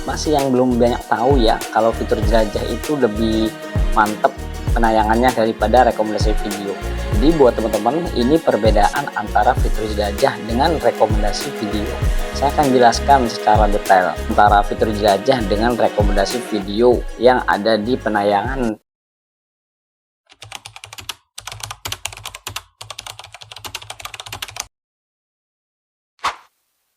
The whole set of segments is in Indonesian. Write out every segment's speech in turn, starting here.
masih yang belum banyak tahu ya kalau fitur jelajah itu lebih mantep penayangannya daripada rekomendasi video. Jadi buat teman-teman, ini perbedaan antara fitur jelajah dengan rekomendasi video. Saya akan jelaskan secara detail antara fitur jelajah dengan rekomendasi video yang ada di penayangan.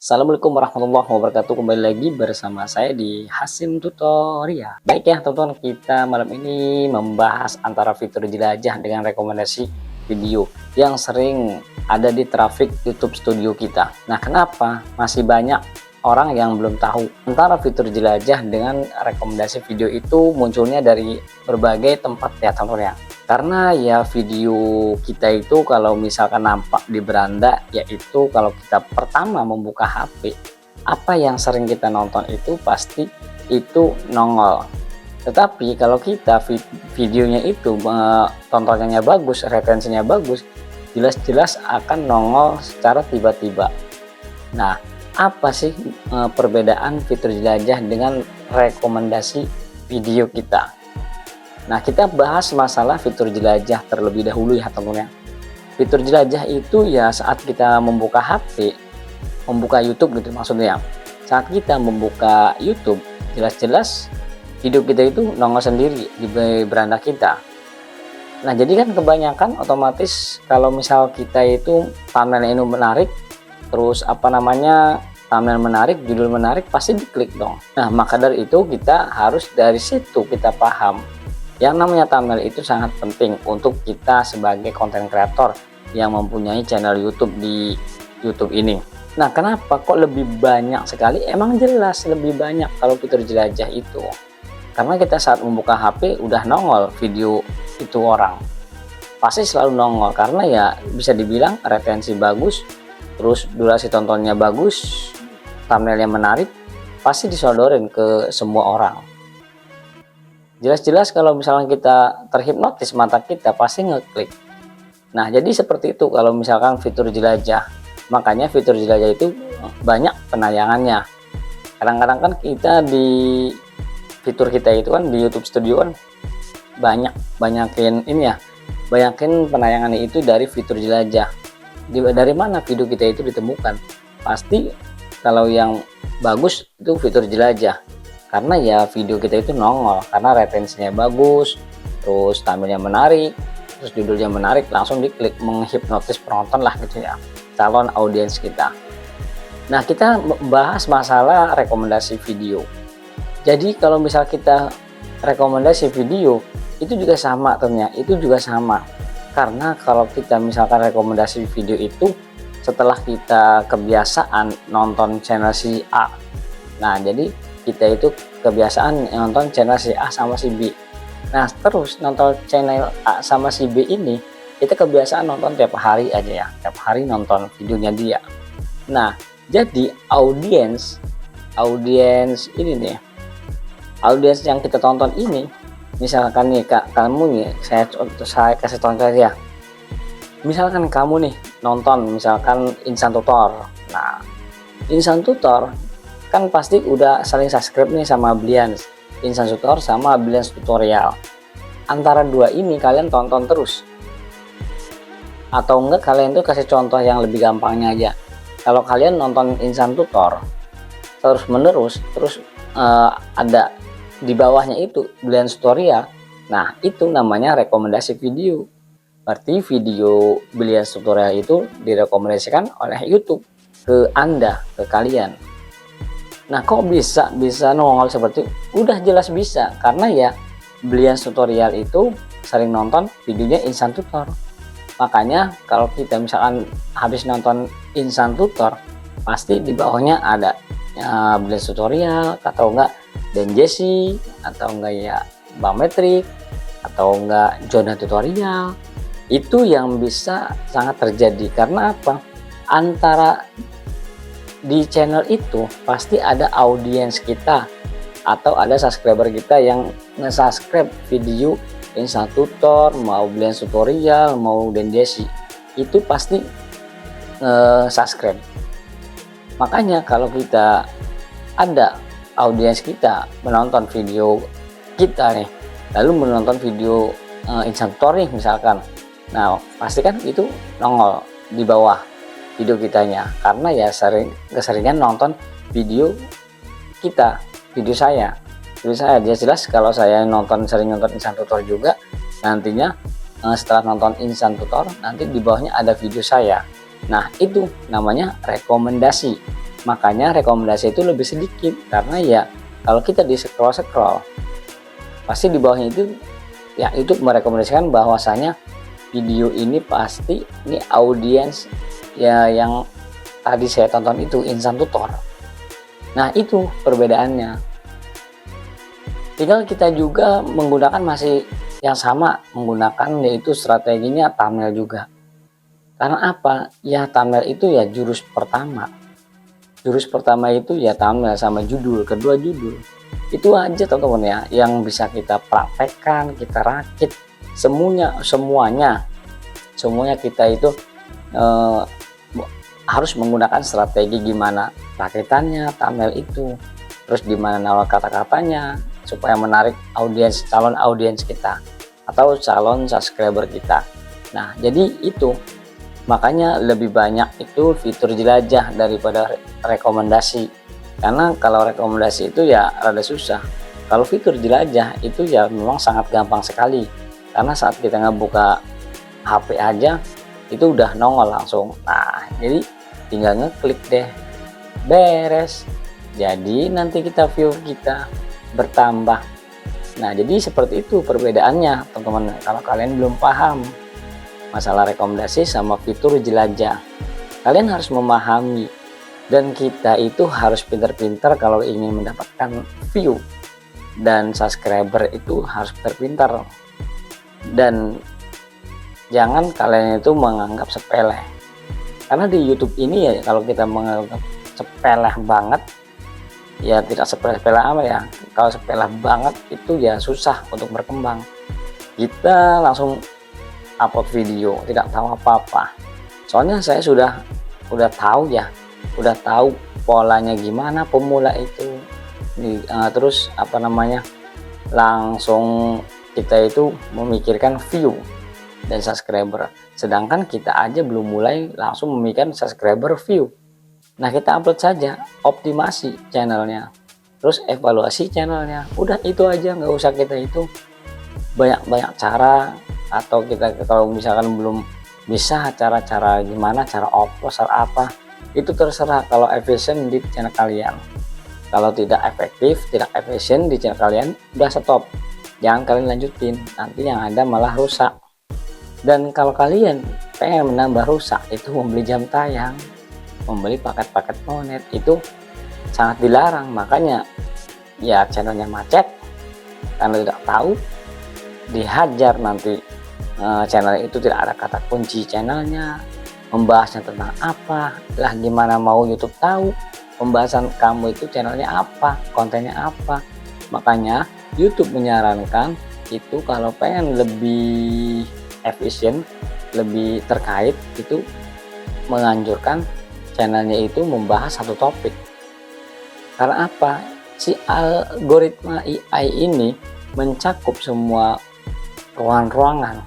Assalamualaikum warahmatullahi wabarakatuh. Kembali lagi bersama saya di Hasim Tutorial. Baik ya teman-teman, kita malam ini membahas antara fitur jelajah dengan rekomendasi video yang sering ada di traffic YouTube Studio kita. Nah, kenapa masih banyak orang yang belum tahu antara fitur jelajah dengan rekomendasi video itu munculnya dari berbagai tempat ya teman-teman ya. Karena ya video kita itu kalau misalkan nampak di beranda, yaitu kalau kita pertama membuka HP, apa yang sering kita nonton itu pasti itu nongol. Tetapi kalau kita videonya itu tontonannya bagus, retensinya bagus, jelas-jelas akan nongol secara tiba-tiba. Nah, apa sih perbedaan fitur jelajah dengan rekomendasi video kita? Nah, kita bahas masalah fitur jelajah terlebih dahulu ya teman-teman. Fitur jelajah itu ya saat kita membuka HP, membuka YouTube gitu maksudnya. Saat kita membuka YouTube, jelas-jelas video kita itu nongol sendiri di beranda kita. Nah, jadi kan kebanyakan otomatis kalau misal kita itu thumbnail ini menarik, terus thumbnail menarik, judul menarik, pasti diklik dong. Nah, maka dari itu kita harus dari situ kita paham yang namanya thumbnail itu sangat penting untuk kita sebagai konten kreator yang mempunyai channel YouTube di YouTube ini. Nah, kenapa kok lebih banyak sekali? Emang jelas lebih banyak kalau fitur jelajah itu. Karena kita saat membuka HP udah nongol video itu orang. Pasti selalu nongol karena ya bisa dibilang retensi bagus, terus durasi tontonnya bagus, thumbnailnya menarik, pasti disodorin ke semua orang. Jelas-jelas kalau misalnya kita terhipnotis, mata kita pasti ngeklik. Nah, jadi seperti itu kalau misalkan fitur jelajah. Makanya fitur jelajah itu banyak penayangannya. Kadang-kadang kan kita di fitur kita itu kan di YouTube Studio kan banyakin penayangannya itu dari fitur jelajah. Dari mana video kita itu ditemukan? Pasti kalau yang bagus itu fitur jelajah. Karena ya video kita itu nongol karena retensinya bagus, terus thumbnailnya menarik, terus judulnya menarik, langsung diklik, menghipnotis penonton lah gitu ya, calon audiens kita. Nah, kita bahas masalah rekomendasi video. Jadi kalau misal kita rekomendasi video itu juga sama ternyata, itu juga sama. Karena kalau kita misalkan rekomendasi video itu setelah kita kebiasaan nonton channel si A. Nah, jadi kita itu kebiasaan nonton channel si A sama si B. Nah, terus nonton channel A sama si B ini kita kebiasaan nonton tiap hari aja ya, tiap hari nonton videonya dia. Nah, jadi audiens ini nih, audiens yang kita tonton ini, misalkan nih kamu nih, saya kasih contoh ya. Misalkan kamu nih nonton misalkan Insan Tutor. Nah, Insan Tutor kan pasti udah saling subscribe nih sama Blians, Insan Tutor sama Blians Tutorial. Antara dua ini kalian tonton terus, atau enggak kalian tuh kasih contoh yang lebih gampangnya aja. Kalau kalian nonton Insan Tutor terus menerus, terus ada di bawahnya itu Blians Tutorial, nah itu namanya rekomendasi video. Berarti video Blians Tutorial itu direkomendasikan oleh YouTube ke Anda, ke kalian. Nah, kok bisa nongol seperti itu? Udah jelas bisa, karena ya Blians Tutorial itu sering nonton videonya Insan Tutor. Makanya kalau kita misalkan habis nonton Insan Tutor, pasti di bawahnya ada Blians Tutorial, atau enggak Dan Jesse, atau enggak ya Bang Metrik, atau enggak Jonah Tutorial. Itu yang bisa sangat terjadi. Karena apa? Antara di channel itu pasti ada audiens kita atau ada subscriber kita yang nge-subscribe video Insan Tutor, mau Blians Tutorial, mau Dan Jesse, itu pasti subscribe. Makanya kalau kita ada audiens kita menonton video kita nih, lalu menonton video Insan Tutor nih misalkan, nah pasti kan itu nongol di bawah video kitanya, karena ya keseringan nonton video kita, video saya jelas kalau saya sering nonton Insan Tutor juga, nantinya setelah nonton Insan Tutor nanti di bawahnya ada video saya. Nah itu namanya rekomendasi. Makanya rekomendasi itu lebih sedikit, karena ya kalau kita di scroll pasti di bawahnya itu ya YouTube merekomendasikan bahwasanya video ini pasti ini audiens ya yang tadi saya tonton itu Insan Tutor. Nah itu perbedaannya. Tinggal kita juga menggunakan masih yang sama, menggunakan yaitu strateginya thumbnail juga. Karena apa? Ya thumbnail itu ya jurus pertama itu ya thumbnail sama judul, kedua judul. Itu aja teman-teman ya yang bisa kita praktekkan, kita rakit semuanya kita itu harus menggunakan strategi gimana rakitannya thumbnail itu, terus gimana nawar kata-katanya supaya menarik calon audiens kita atau calon subscriber kita. Nah jadi itu makanya lebih banyak itu fitur jelajah daripada rekomendasi, karena kalau rekomendasi itu ya rada susah. Kalau fitur jelajah itu ya memang sangat gampang sekali, karena saat kita ngebuka HP aja itu udah nongol langsung. Nah jadi tinggal ngeklik deh, beres, jadi nanti view kita bertambah. Nah jadi seperti itu perbedaannya teman-teman, kalau kalian belum paham masalah rekomendasi sama fitur jelajah, kalian harus memahami, dan kita itu harus pintar-pintar kalau ingin mendapatkan view dan subscriber itu harus pintar-pintar, dan jangan kalian itu menganggap sepele, karena di YouTube ini ya kalau kita menganggap sepele banget ya tidak sepele apa ya, kalau sepele banget itu ya susah untuk berkembang. Kita langsung upload video tidak tahu apa-apa, soalnya saya sudah tahu polanya gimana pemula itu terus langsung kita itu memikirkan view dan subscriber, sedangkan kita aja belum mulai langsung memikirkan subscriber view. Nah kita upload saja, optimasi channelnya, terus evaluasi channelnya, udah itu aja, nggak usah kita itu banyak cara. Atau kita kalau misalkan belum bisa cara-cara gimana, cara upload apa, itu terserah. Kalau efisien di channel kalian, kalau tidak efisien di channel kalian, udah stop, jangan kalian lanjutin, nanti yang ada malah rusak. Dan kalau kalian pengen menambah rusak, itu membeli jam tayang, membeli paket-paket monet, itu sangat dilarang. Makanya ya channelnya macet karena tidak tahu, dihajar nanti channel itu tidak ada kata kunci channelnya, membahasnya tentang apa lah, gimana mau YouTube tahu pembahasan kamu itu channelnya apa, kontennya apa. Makanya YouTube menyarankan itu kalau pengen lebih efisien, lebih terkait, itu menganjurkan channelnya itu membahas satu topik. Karena apa? Si algoritma AI ini mencakup semua ruangan.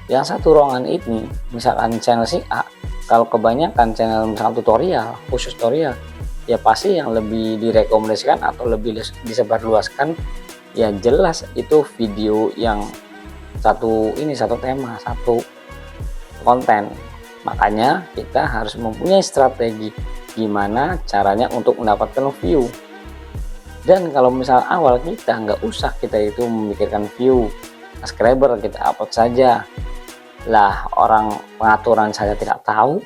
Yang satu ruangan ini, misalkan channel si A, kalau kebanyakan channel misalkan tutorial, khusus tutorial, ya pasti yang lebih direkomendasikan atau lebih disebarluaskan ya jelas itu video yang satu tema, satu konten. Makanya kita harus mempunyai strategi gimana caranya untuk mendapatkan view. Dan kalau misal awal kita nggak usah kita itu memikirkan view, subscriber, kita upload saja lah. Orang pengaturan saja tidak tahu,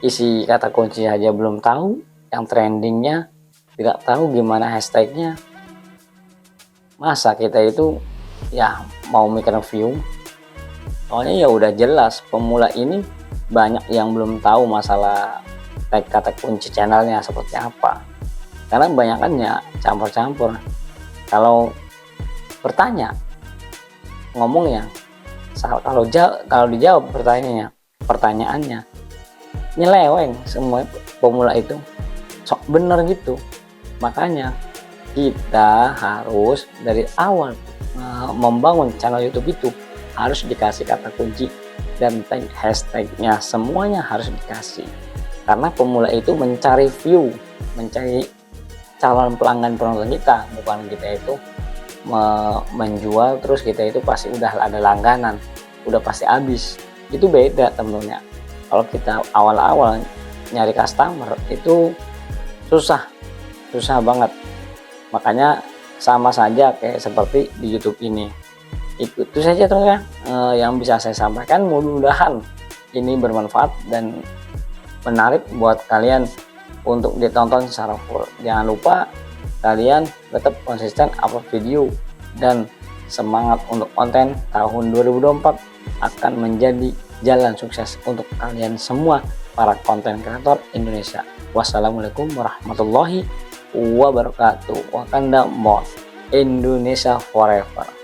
isi kata kunci saja belum tahu, yang trendingnya tidak tahu, gimana hashtagnya, masa kita itu ya mau mikir view? Soalnya ya udah jelas pemula ini banyak yang belum tahu masalah tag kata kunci channelnya seperti apa, karena banyakannya campur-campur. Kalau bertanya ngomongnya, kalau dijawab pertanyaannya nyeleweng semua pemula itu, sok bener gitu. Makanya kita harus dari awal membangun channel YouTube itu harus dikasih kata kunci dan tag hashtagnya, semuanya harus dikasih. Karena pemula itu mencari view, mencari calon pelanggan penonton kita, bukan kita itu menjual terus kita itu pasti udah ada langganan, udah pasti habis. Itu beda temennya. Kalau kita awal-awal nyari customer itu susah banget. Makanya sama saja kayak seperti di YouTube ini. Itu saja teman-teman yang bisa saya sampaikan. Mudah-mudahan ini bermanfaat dan menarik buat kalian untuk ditonton secara full. Jangan lupa kalian tetap konsisten upload video dan semangat untuk konten. Tahun 2024 akan menjadi jalan sukses untuk kalian semua para konten kreator Indonesia. Wassalamualaikum warahmatullahi wabarakatuh. Wakanda Most, Indonesia forever.